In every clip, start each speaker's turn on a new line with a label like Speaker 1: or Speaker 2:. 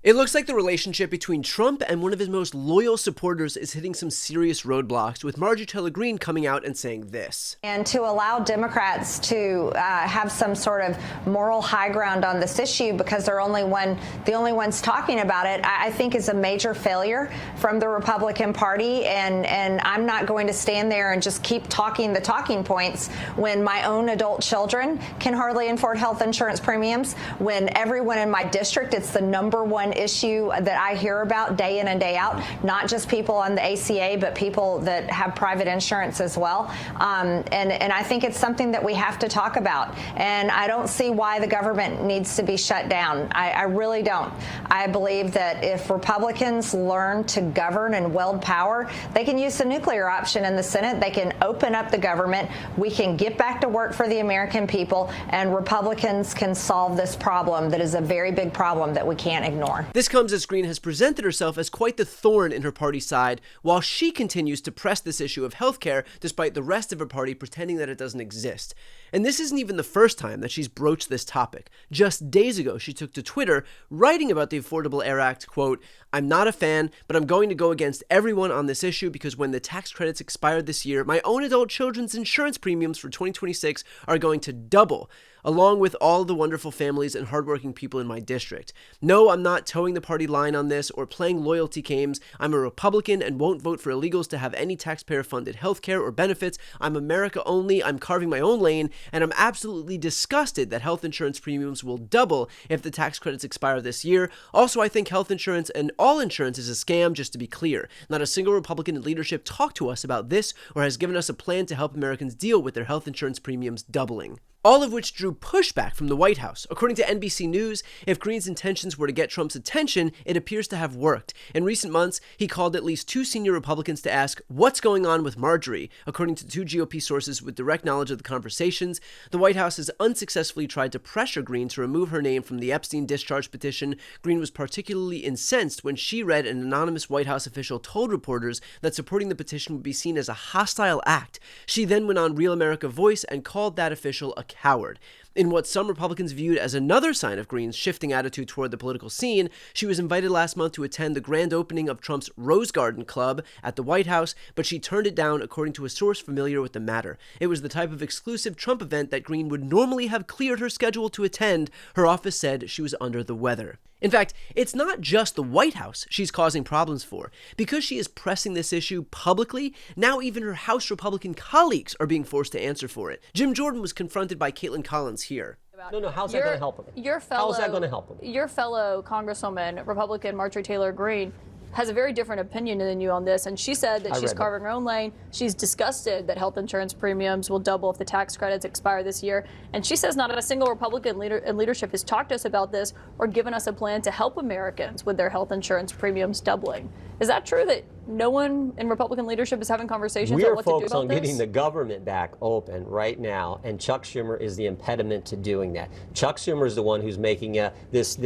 Speaker 1: It looks like the relationship between Trump and one of his most loyal supporters is hitting some serious roadblocks, with Marjorie Taylor Greene coming out and saying this.
Speaker 2: And to allow Democrats to have some sort of moral high ground on this issue because they're the only ones talking about it, I think is a major failure from the Republican Party. And I'm not going to stand there and just keep talking the talking points when my own adult children can hardly afford health insurance premiums, when everyone in my district, it's the number one issue that I hear about day in and day out, not just people on the ACA, but people that have private insurance as well. And I think it's something that we have to talk about. And I don't see why the government needs to be shut down. I really don't. I believe that if Republicans learn to govern and wield power, they can use the nuclear option in the Senate. They can open up the government. We can get back to work for the American people, and Republicans can solve this problem that is a very big problem that we can't ignore.
Speaker 1: This comes as Greene has presented herself as quite the thorn in her party's side, while she continues to press this issue of healthcare despite the rest of her party pretending that it doesn't exist. And this isn't even the first time that she's broached this topic. Just days ago, she took to Twitter, writing about the Affordable Care Act, quote, "I'm not a fan, but I'm going to go against everyone on this issue because when the tax credits expired this year, my own adult children's insurance premiums for 2026 are going to double, along with all the wonderful families and hardworking people in my district. No, I'm not towing the party line on this or playing loyalty games. I'm a Republican and won't vote for illegals to have any taxpayer-funded healthcare or benefits. I'm America only. I'm carving my own lane, and I'm absolutely disgusted that health insurance premiums will double if the tax credits expire this year. Also, I think health insurance and all insurance is a scam, just to be clear. Not a single Republican in leadership talked to us about this or has given us a plan to help Americans deal with their health insurance premiums doubling." All of which drew pushback from the White House. According to NBC News, if Greene's intentions were to get Trump's attention, it appears to have worked. In recent months, he called at least two senior Republicans to ask, "What's going on with Marjorie?" According to two GOP sources with direct knowledge of the conversations, the White House has unsuccessfully tried to pressure Greene to remove her name from the Epstein discharge petition. Greene was particularly incensed when she read an anonymous White House official told reporters that supporting the petition would be seen as a hostile act. She then went on Real America Voice and called that official a coward. In what some Republicans viewed as another sign of Greene's shifting attitude toward the political scene, she was invited last month to attend the grand opening of Trump's Rose Garden Club at the White House, but she turned it down, according to a source familiar with the matter. It was the type of exclusive Trump event that Greene would normally have cleared her schedule to attend. Her office said she was under the weather. In fact, it's not just the White House she's causing problems for. Because she is pressing this issue publicly, now even her House Republican colleagues are being forced to answer for it. Jim Jordan was confronted by Caitlin Collins here.
Speaker 3: No, how's that going to help him? How is that going to help him?
Speaker 4: Your fellow Congresswoman, Republican Marjorie Taylor Greene, has a very different opinion than you on this, and she said that she's carving her own lane. She's disgusted that health insurance premiums will double if the tax credits expire this year, and she says not a single Republican leader in leadership has talked to us about this or given us a plan to help Americans with their health insurance premiums doubling. Is that true that no one in Republican leadership is having conversations about what to do about this?
Speaker 3: We are focused on getting the government back open right now, and Chuck Schumer is the impediment to doing that. Chuck Schumer is the one who's making this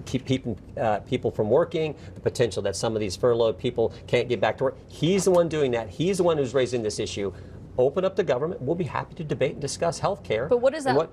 Speaker 3: keeping people from working, the potential that some of these furloughed people can't get back to work. He's the one doing that. He's the one who's raising this issue. Open up the government. We'll be happy to debate and discuss health care.
Speaker 4: But what is that?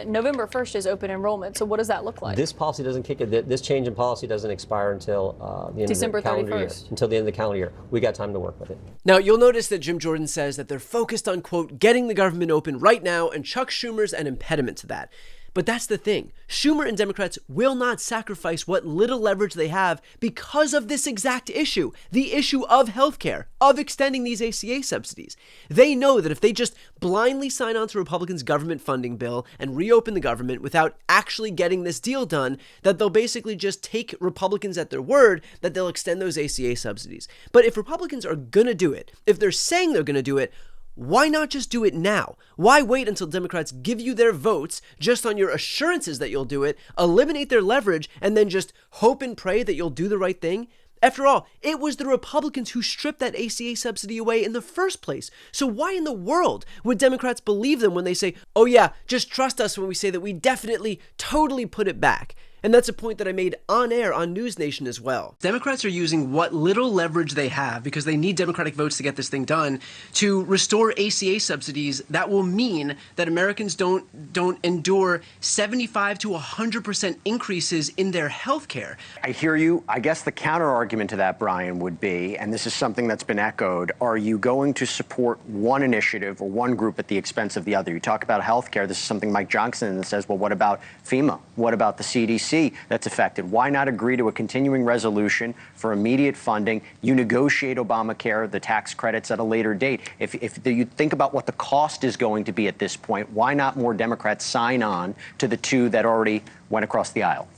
Speaker 4: November 1st is open enrollment, so what does that look like?
Speaker 3: This policy doesn't kick it. This change in policy doesn't expire until the end
Speaker 4: December
Speaker 3: of the calendar
Speaker 4: 31st.
Speaker 3: year. Until the end of the calendar year. We got time to work with it.
Speaker 1: Now, you'll notice that Jim Jordan says that they're focused on, quote, getting the government open right now, and Chuck Schumer's an impediment to that. But that's the thing. Schumer and Democrats will not sacrifice what little leverage they have because of this exact issue, the issue of healthcare, of extending these ACA subsidies. They know that if they just blindly sign on to Republicans' government funding bill and reopen the government without actually getting this deal done, that they'll basically just take Republicans at their word that they'll extend those ACA subsidies. But if Republicans are going to do it, if they're saying they're going to do it, why not just do it now? Why wait until Democrats give you their votes just on your assurances that you'll do it, eliminate their leverage, and then just hope and pray that you'll do the right thing? After all, it was the Republicans who stripped that ACA subsidy away in the first place. So why in the world would Democrats believe them when they say, oh yeah, just trust us when we say that we definitely, totally put it back? And that's a point that I made on air on News Nation as well. Democrats are using what little leverage they have, because they need Democratic votes to get this thing done, to restore ACA subsidies that will mean that Americans don't endure 75 to 100% increases in their health care.
Speaker 5: I hear you. I guess the counter argument to that, Brian, would be, and this is something that's been echoed, are you going to support one initiative or one group at the expense of the other? You talk about health care. This is something Mike Johnson says, well, what about FEMA? What about the CDC that's affected? Why not agree to a continuing resolution for immediate funding? You negotiate Obamacare, the tax credits at a later date. If you think about what the cost is going to be at this point, why not more Democrats sign on to the two that already went across the aisle?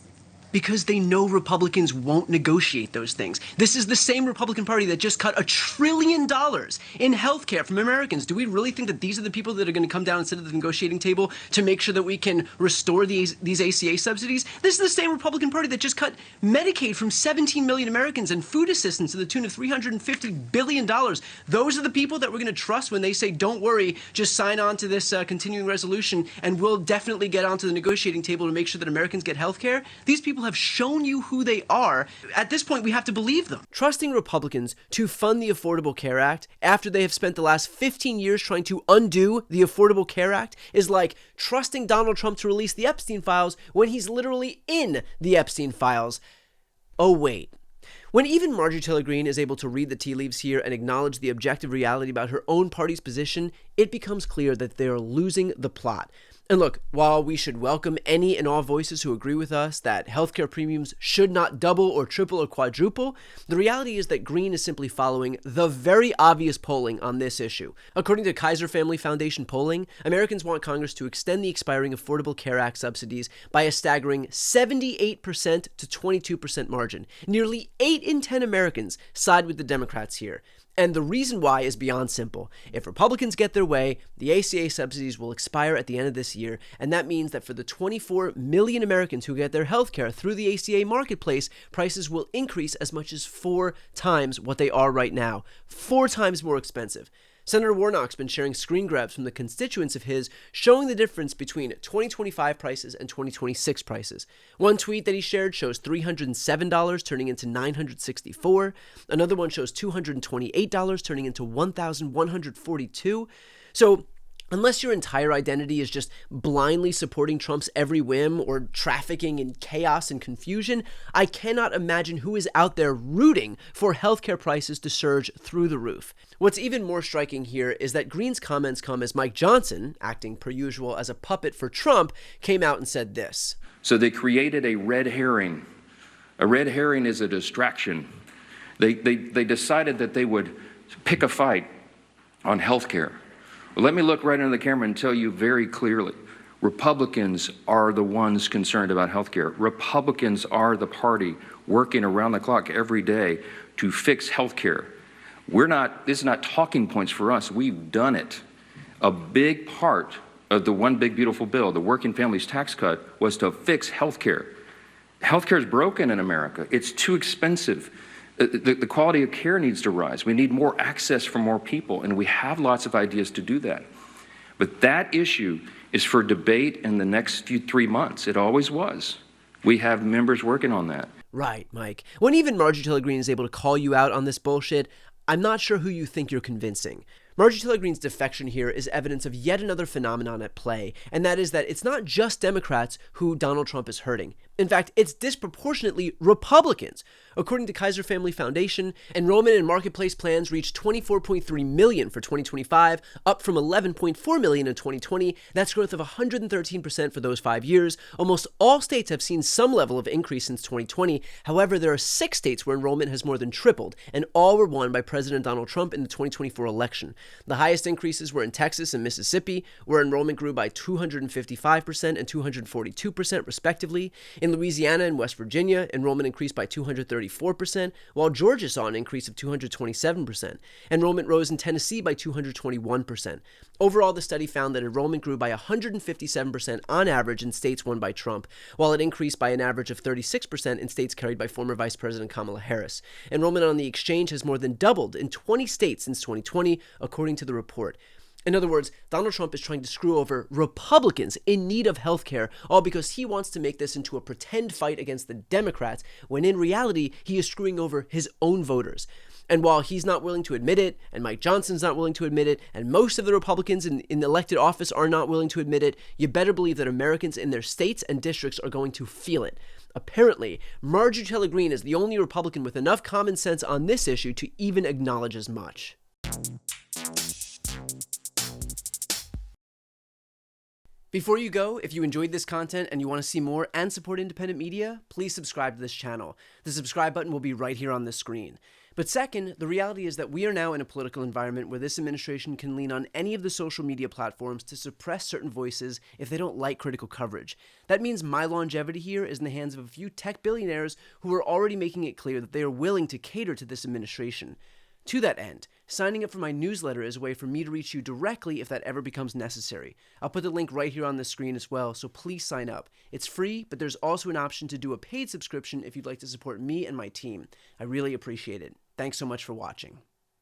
Speaker 1: Because they know Republicans won't negotiate those things. This is the same Republican Party that just cut $1 trillion in health care from Americans. Do we really think that these are the people that are going to come down and sit at the negotiating table to make sure that we can restore these ACA subsidies? This is the same Republican Party that just cut Medicaid from 17 million Americans and food assistance to the tune of $350 billion. Those are the people that we're going to trust when they say, don't worry, just sign on to this continuing resolution and we'll definitely get onto the negotiating table to make sure that Americans get health care. These people have shown you who they are. At this point, we have to believe them. Trusting Republicans to fund the Affordable Care Act after they have spent the last 15 years trying to undo the Affordable Care Act is like trusting Donald Trump to release the Epstein files when he's literally in the Epstein files. Oh, wait. When even Marjorie Taylor Greene is able to read the tea leaves here and acknowledge the objective reality about her own party's position, it becomes clear that they are losing the plot. And look, while we should welcome any and all voices who agree with us that healthcare premiums should not double or triple or quadruple, the reality is that Greene is simply following the very obvious polling on this issue. According to Kaiser Family Foundation polling, Americans want Congress to extend the expiring Affordable Care Act subsidies by a staggering 78% to 22% margin. Nearly 8 in 10 Americans side with the Democrats here. And the reason why is beyond simple. If Republicans get their way, the ACA subsidies will expire at the end of this year, and that means that for the 24 million Americans who get their health care through the ACA marketplace, prices will increase as much as 4 times what they are right now. 4 times more expensive. Senator Warnock's been sharing screen grabs from the constituents of his showing the difference between 2025 prices and 2026 prices. One tweet that he shared shows $307 turning into $964. Another one shows $228 turning into $1,142. So unless your entire identity is just blindly supporting Trump's every whim or trafficking in chaos and confusion, I cannot imagine who is out there rooting for healthcare prices to surge through the roof. What's even more striking here is that Greene's comments come as Mike Johnson, acting per usual as a puppet for Trump, came out and said this.
Speaker 6: So they created a red herring. A red herring is a distraction. They decided that they would pick a fight on healthcare. Well, let me look right into the camera and tell you very clearly, Republicans are the ones concerned about health care. Republicans are the party working around the clock every day to fix health care. This is not talking points for us. We've done it. A big part of the One Big Beautiful Bill, the Working Families Tax Cut, was to fix health care. Health care is broken in America. It's too expensive. The quality of care needs to rise. We need more access for more people, and we have lots of ideas to do that. But that issue is for debate in the next 3 months. It always was. We have members working on that.
Speaker 1: Right, Mike. When even Marjorie Taylor Greene is able to call you out on this bullshit, I'm not sure who you think you're convincing. Marjorie Taylor Greene's defection here is evidence of yet another phenomenon at play, and that is that it's not just Democrats who Donald Trump is hurting. In fact, it's disproportionately Republicans. According to Kaiser Family Foundation, enrollment in marketplace plans reached 24.3 million for 2025, up from 11.4 million in 2020. That's growth of 113% for those 5 years. Almost all states have seen some level of increase since 2020. However, there are 6 states where enrollment has more than tripled, and all were won by President Donald Trump in the 2024 election. The highest increases were in Texas and Mississippi, where enrollment grew by 255% and 242% respectively. In Louisiana and West Virginia, enrollment increased by 234%, while Georgia saw an increase of 227%. Enrollment rose in Tennessee by 221%. Overall, the study found that enrollment grew by 157% on average in states won by Trump, while it increased by an average of 36% in states carried by former Vice President Kamala Harris. Enrollment on the exchange has more than doubled in 20 states since 2020, according to the report. In other words, Donald Trump is trying to screw over Republicans in need of health care, all because he wants to make this into a pretend fight against the Democrats, when in reality, he is screwing over his own voters. And while he's not willing to admit it, and Mike Johnson's not willing to admit it, and most of the Republicans in elected office are not willing to admit it, you better believe that Americans in their states and districts are going to feel it. Apparently, Marjorie Taylor Greene is the only Republican with enough common sense on this issue to even acknowledge as much. Before you go, if you enjoyed this content and you want to see more and support independent media, please subscribe to this channel. The subscribe button will be right here on the screen. But second, the reality is that we are now in a political environment where this administration can lean on any of the social media platforms to suppress certain voices if they don't like critical coverage. That means my longevity here is in the hands of a few tech billionaires who are already making it clear that they are willing to cater to this administration. To that end, signing up for my newsletter is a way for me to reach you directly if that ever becomes necessary. I'll put the link right here on the screen as well, so please sign up. It's free, but there's also an option to do a paid subscription if you'd like to support me and my team. I really appreciate it. Thanks so much for watching.